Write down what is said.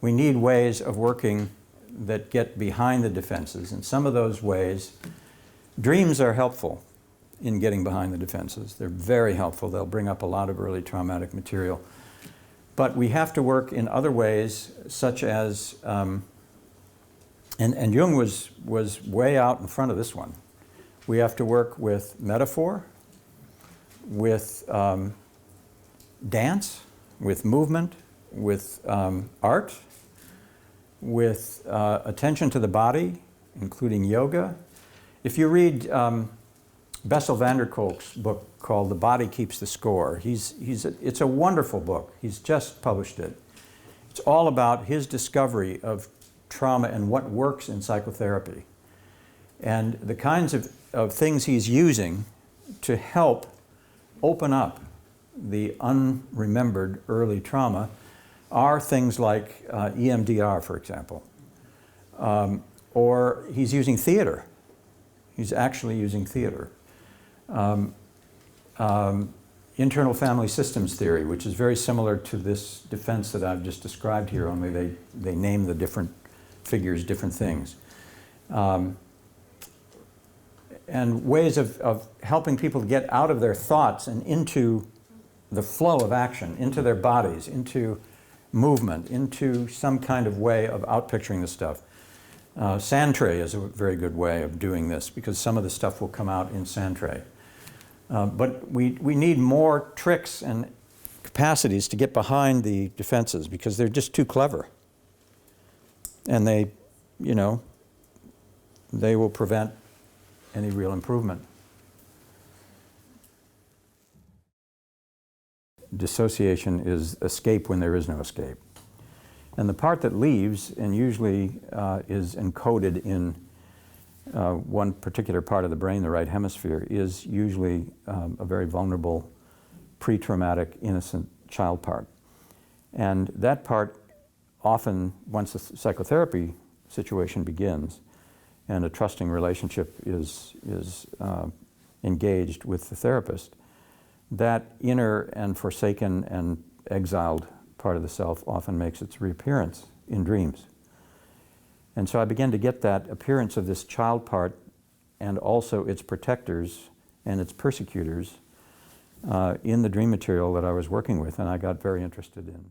we need ways of working that get behind the defenses. And some of those ways, dreams are helpful in getting behind the defenses. They're very helpful. They'll bring up a lot of early traumatic material. But we have to work in other ways, such as, and Jung was way out in front of this one. We have to work with metaphor, with dance, with movement, with art, with attention to the body, including yoga. If you read Bessel van der Kolk's book called The Body Keeps the Score, it's a wonderful book. He's just published it. It's all about his discovery of trauma and what works in psychotherapy. And the kinds of things he's using to help open up the unremembered early trauma are things like EMDR, for example. Or he's using theater. He's actually using theater. Internal family systems theory, which is very similar to this defense that I've just described here, only they name the different figures different things. And ways of helping people get out of their thoughts and into the flow of action, into their bodies, into movement, into some kind of way of outpicturing the stuff. Sand-tray is a very good way of doing this because some of the stuff will come out in sand-tray. But we need more tricks and capacities to get behind the defenses because they're just too clever. And they will prevent any real improvement. Dissociation is escape when there is no escape. And the part that leaves, and usually is encoded in one particular part of the brain, the right hemisphere, is usually a very vulnerable, pre-traumatic, innocent child part. And that part often, once the psychotherapy situation begins, and a trusting relationship is engaged with the therapist, that inner and forsaken and exiled part of the self often makes its reappearance in dreams. And so I began to get that appearance of this child part and also its protectors and its persecutors in the dream material that I was working with, and I got very interested in.